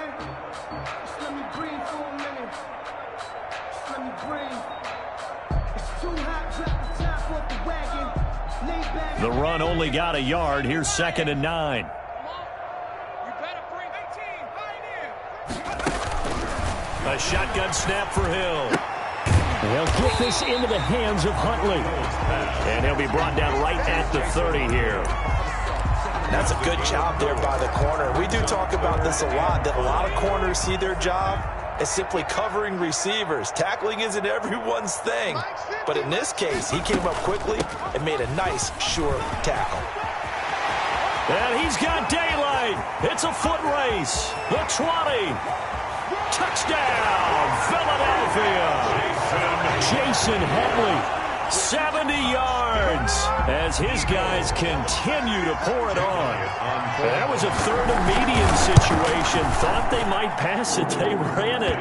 The run only got a yard. Here's 2nd and 9. A shotgun snap for Hill. They'll get this into the hands of Huntley. And he'll be brought down right at the 30 here. That's a good job there by the corner. We do talk about this a lot, that a lot of corners see their job as simply covering receivers. Tackling isn't everyone's thing. But in this case, he came up quickly and made a nice, sure tackle. And he's got daylight. It's a foot race. The 20. Touchdown, Philadelphia. Jason Henley. 70 yards as his guys continue to pour it on. That was a 3rd and medium situation. Thought they might pass it. They ran it,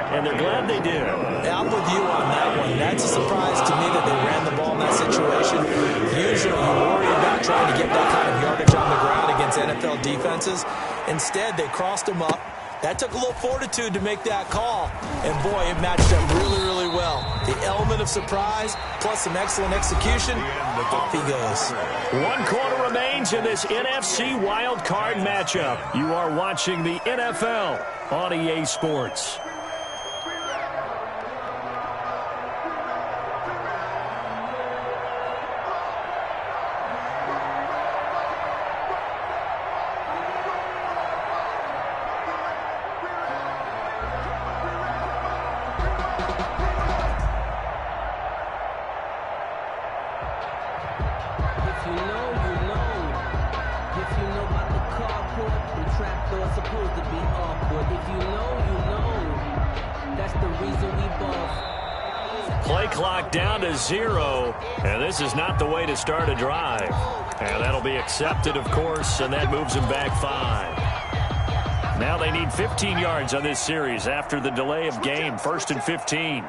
and they're glad they did. I'm with you on that one. That's a surprise to me that they ran the ball in that situation. Usually you worry about trying to get that kind of yardage on the ground against NFL defenses. Instead, they crossed them up. That took a little fortitude to make that call. And, boy, it matched up really, really well. The element of surprise plus some excellent execution, off he goes. 1 quarter remains in this NFC Wild Card matchup. You are watching the NFL on EA Sports. Play clock down to 0, and this is not the way to start a drive. And that'll be accepted, of course, and that moves them back 5. Now they need 15 yards on this series after the delay of game. 1st and 15.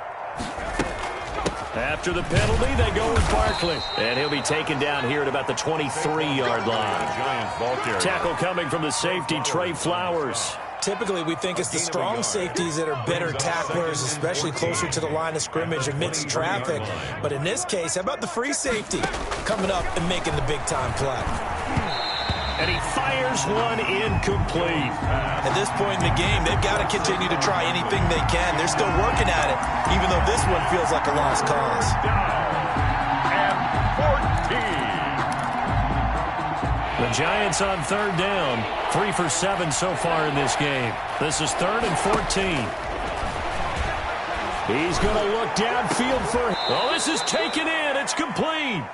After the penalty, they go with Barkley. And he'll be taken down here at about the 23-yard line. Tackle coming from the safety, Trey Flowers. Typically, we think it's the strong safeties that are better tacklers, especially closer to the line of scrimmage amidst traffic. But in this case, how about the free safety coming up and making the big-time play? And he fires one incomplete. At this point in the game, they've got to continue to try anything they can. They're still working at it, even though this one feels like a lost cause. And 14. The Giants on 3rd down. 3 for 7 so far in this game. This is 3rd and 14. He's going to look downfield for... Oh, this is taken in. It's complete.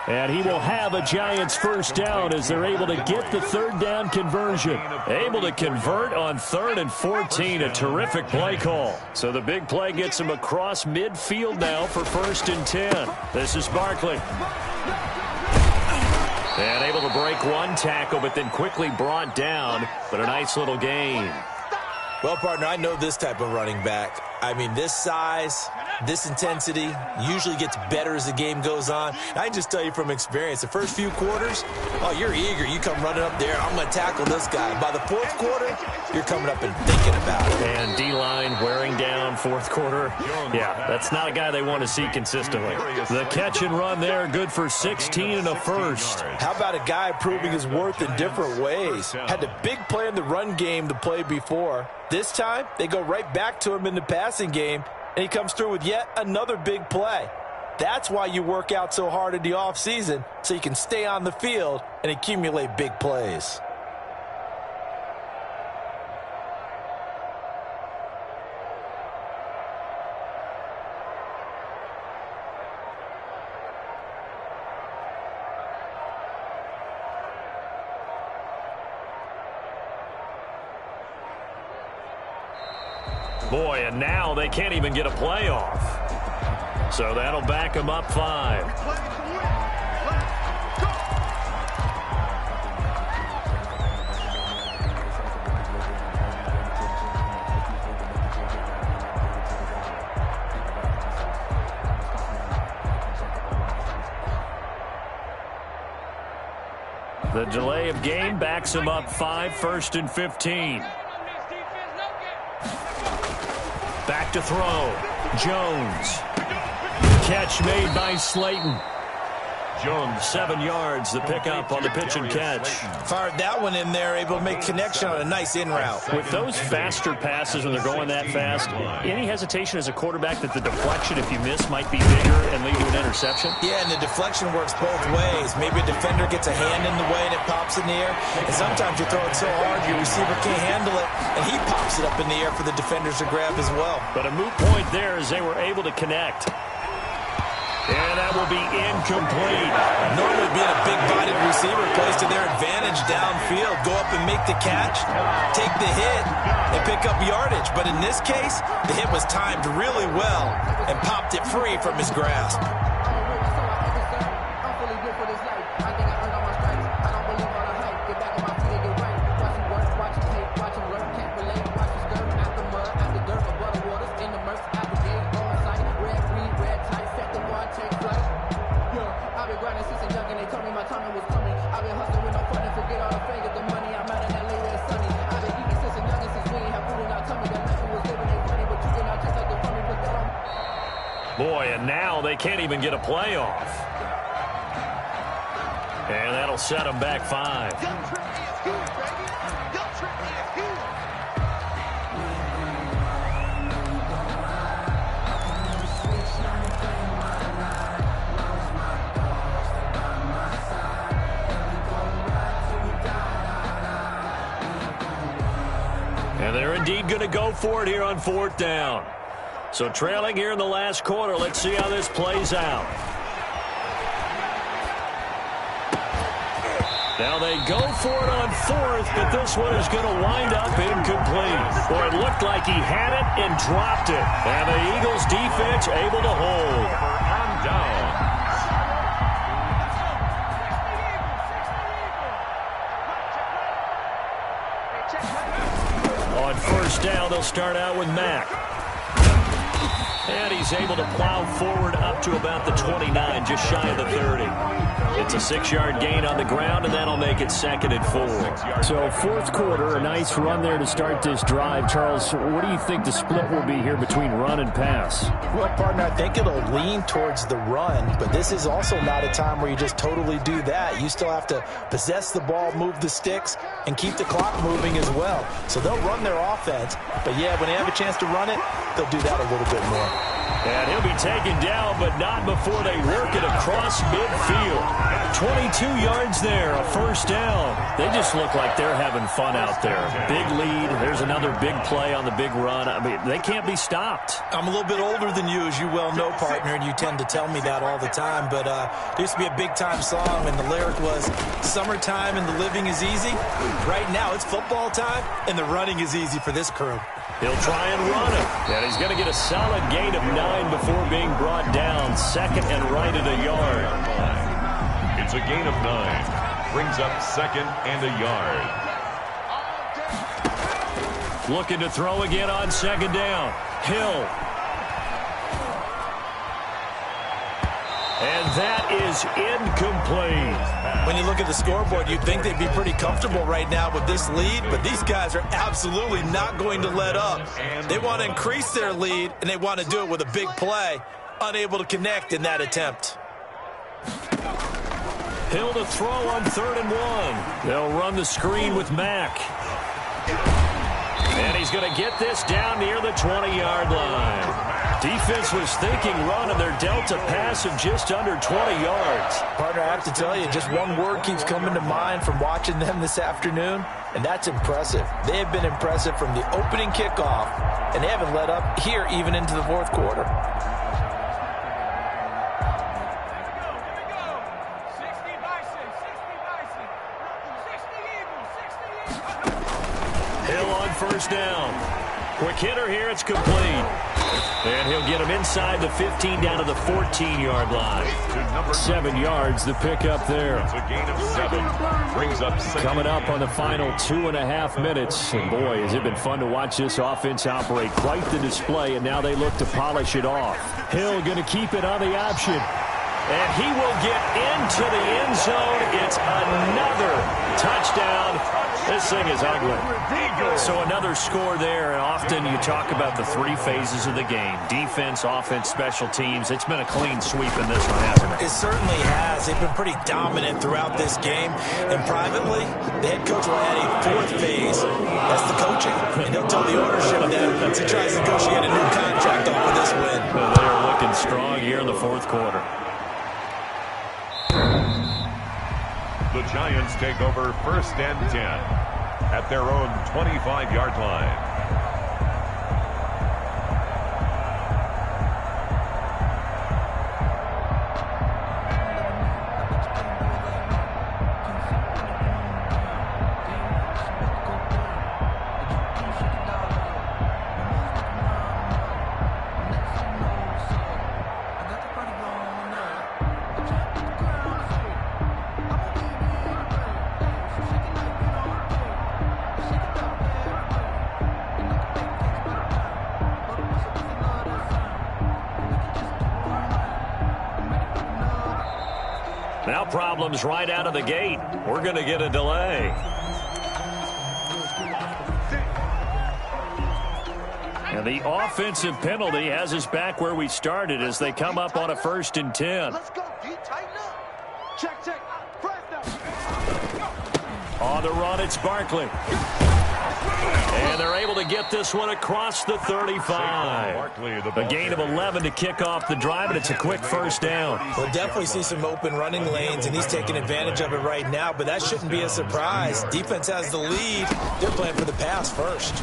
And he will have a Giants first down as they're able to get the 3rd down conversion. Able to convert on 3rd and 14. A terrific play call. So the big play gets him across midfield now for 1st and 10. This is Barkley. And able to break one tackle, but then quickly brought down. But a nice little gain. Well, partner, I know this type of running back. I mean, this size, this intensity usually gets better as the game goes on. I can just tell you from experience, the first few quarters, oh, you're eager. You come running up there, I'm going to tackle this guy. By the 4th quarter, you're coming up and thinking about it. And D-line wearing down 4th quarter. Yeah, that's not a guy they want to see consistently. The catch and run there, good for 16 and a first. How about a guy proving his worth in different ways? Had a big play in the run game to play before. This time, they go right back to him in the passing game, and he comes through with yet another big play. That's why you work out so hard in the offseason, so you can stay on the field and accumulate big plays. Boy, and now they can't even get a playoff. So that'll back him up 5. The delay of game backs him up 5, 1st and 15. Back to throw. Jones. Catch made by Slayton. Jones 7 yards, the pickup on the pitch and catch. Fired that one in there, able to make connection on a nice in route. With those faster passes when they're going that fast, any hesitation as a quarterback that the deflection, if you miss, might be bigger and lead to an interception? Yeah, and the deflection works both ways. Maybe a defender gets a hand in the way and it pops in the air. And sometimes you throw it so hard your receiver can't handle it, and he pops it up in the air for the defenders to grab as well. But a moot point there as they were able to connect. And that will be incomplete. Normally being a big-bodied receiver plays to their advantage downfield. Go up and make the catch, take the hit, and pick up yardage. But in this case, the hit was timed really well and popped it free from his grasp. Boy, and now they can't even get a playoff. And that'll set them back 5. And they're indeed going to go for it here on 4th down. So trailing here in the last quarter, let's see how this plays out. Now they go for it on 4th, but this one is going to wind up incomplete. Boy, it looked like he had it and dropped it. And the Eagles defense able to hold. on down. On 1st down, they'll start out with Mack. And he's able to plow forward up to about the 29, just shy of the 30. It's a 6-yard gain on the ground, and that'll make it 2nd and 4. So 4th quarter, a nice run there to start this drive. Charles, what do you think the split will be here between run and pass? Well, partner, I think it'll lean towards the run, but this is also not a time where you just totally do that. You still have to possess the ball, move the sticks, and keep the clock moving as well. So they'll run their offense, but yeah, when they have a chance to run it, they'll do that a little bit more. And he'll be taken down, but not before they work it across midfield. 22 yards there, a 1st down. They just look like they're having fun out there. Big lead. There's another big play on the big run. I mean, they can't be stopped. I'm a little bit older than you, as you well know, partner, and you tend to tell me that all the time. But there used to be a big-time song, and the lyric was, "Summertime and the living is easy." Right now, it's football time, and the running is easy for this crew. He'll try and run it. And he's going to get a solid gain of 9 before being brought down. 2nd and right at a yard. It's a gain of 9. Brings up 2nd and a yard. Looking to throw again on 2nd down. Hill. And that is incomplete. When you look at the scoreboard, you'd think they'd be pretty comfortable right now with this lead, but these guys are absolutely not going to let up. They want to increase their lead, and they want to do it with a big play. Unable to connect in that attempt. Hill to throw on 3rd and 1. They'll run the screen with Mack. And he's going to get this down near the 20-yard line. Defense was thinking run, and they're dealt a pass of just under 20 yards. Partner, I have to tell you, just one word keeps coming to mind from watching them this afternoon, and that's impressive. They have been impressive from the opening kickoff, and they haven't let up here even into the 4th quarter. Hill on 1st down. Quick hitter here, it's complete. And he'll get him inside the 15 down to the 14-yard line. 7 yards, the pickup there. It's a gain of 7. Brings up 6. Coming up on the final 2.5 minutes. And boy, has it been fun to watch this offense operate. Quite the display, and now they look to polish it off. Hill going to keep it on the option. And he will get into the end zone. It's another touchdown. This thing is ugly. So another score there. And often you talk about the 3 phases of the game. Defense, offense, special teams. It's been a clean sweep in this one, hasn't it? It certainly has. They've been pretty dominant throughout this game. And privately, the head coach will add a 4th phase. That's the coaching. And he'll tell the ownership that once he tries to negotiate a new contract off of this win. Well, they are looking strong here in the 4th quarter. The Giants take over 1st and 10 at their own 25-yard line. Now problems right out of the gate. We're going to get a delay. And the offensive penalty has us back where we started as they come up on a 1st and 10. Let's go, D. Tighten up. Check, check. On the run, it's Barkley. And they're able to get this one across the 35. A gain of 11 to kick off the drive, and it's a quick 1st down. We'll definitely see some open running lanes, and he's taking advantage of it right now, but that shouldn't be a surprise. Defense has the lead. They're playing for the pass first.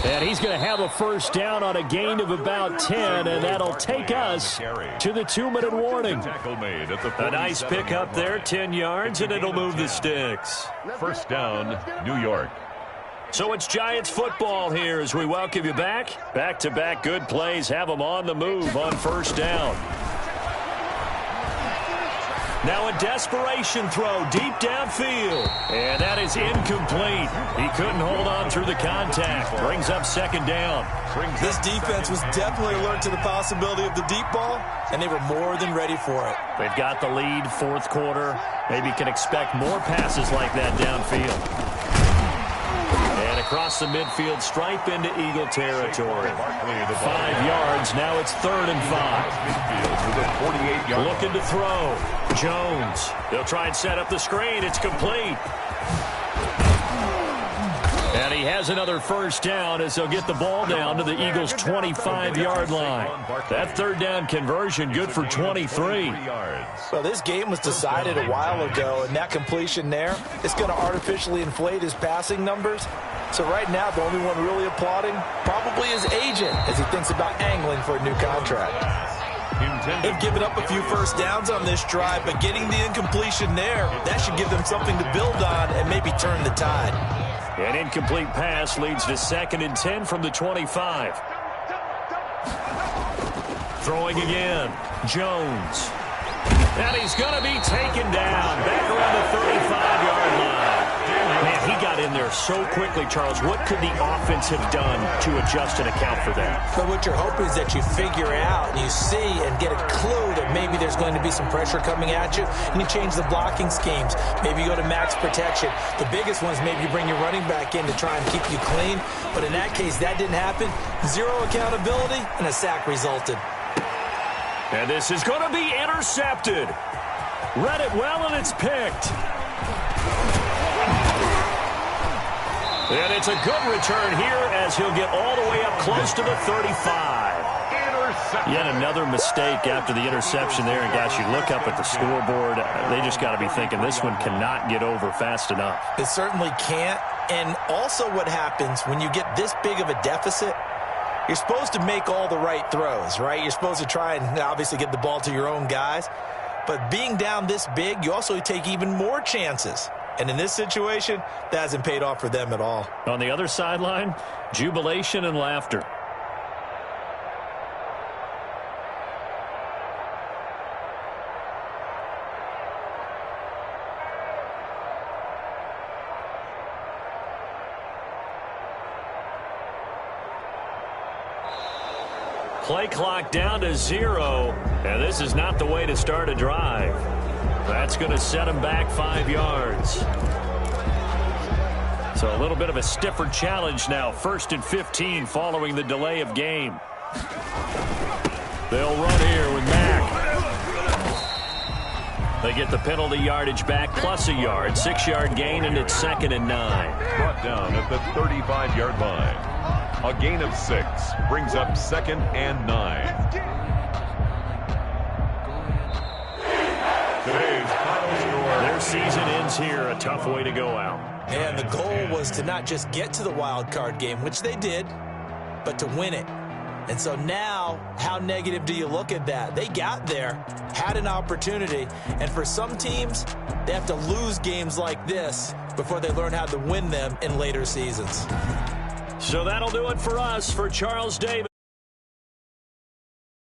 And he's going to have a 1st down on a gain of about 10, and that'll take us to the 2-minute warning. A nice pick up there, 10 yards, and it'll move the sticks. 1st down, New York. So it's Giants football here as we welcome you back. Back-to-back good plays have them on the move on 1st down. Now a desperation throw deep downfield. And that is incomplete. He couldn't hold on through the contact. Brings up 2nd down. This defense was definitely alert to the possibility of the deep ball, and they were more than ready for it. They've got the lead, 4th quarter. Maybe can expect more passes like that downfield. And across the midfield stripe into Eagle territory. 5 yards. Now it's 3rd and 5. Looking to throw. Jones. They'll try and set up the screen. It's complete. And he has another 1st down as they'll get the ball down to the Eagles' 25-yard line. That 3rd down conversion good for 23. Well, this game was decided a while ago, and that completion there is going to artificially inflate his passing numbers. So right now, the only one really applauding probably his agent as he thinks about angling for a new contract. They've given up a few 1st downs on this drive, but getting the incompletion there, that should give them something to build on and maybe turn the tide. An incomplete pass leads to 2nd and 10 from the 25. Throwing again. Jones. And he's going to be taken down back around the 35-yard line. Man, he got in there so quickly, Charles. What could the offense have done to adjust and account for that? But what you're hoping is that you figure out and you see and get a clue that maybe there's going to be some pressure coming at you, and you change the blocking schemes. Maybe you go to max protection. The biggest one is maybe you bring your running back in to try and keep you clean. But in that case, that didn't happen. 0 accountability, and a sack resulted. And this is going to be intercepted. Read it well, and it's picked. And it's a good return here as he'll get all the way up close to the 35. Yet another mistake after the interception there. And, gosh, you look up at the scoreboard, they just got to be thinking this one cannot get over fast enough. It certainly can't. And also what happens when you get this big of a deficit, you're supposed to make all the right throws, right? You're supposed to try and obviously get the ball to your own guys. But being down this big, you also take even more chances. And in this situation, that hasn't paid off for them at all. On the other sideline, jubilation and laughter. Play clock down to 0, and this is not the way to start a drive. That's going to set him back 5 yards. So a little bit of a stiffer challenge now. 1st and 15 following the delay of game. They'll run here with Mack. They get the penalty yardage back plus a yard. 6-yard gain, and it's 2nd and 9. Brought down at the 35-yard line. A gain of 6 brings up 2nd and 9. Today's final score. Their season ends here. A tough way to go out. And the goal was to not just get to the wild card game, which they did, but to win it. And so now, how negative do you look at that? They got there, had an opportunity, and for some teams, they have to lose games like this before they learn how to win them in later seasons. So that'll do it for us. For Charles Davis.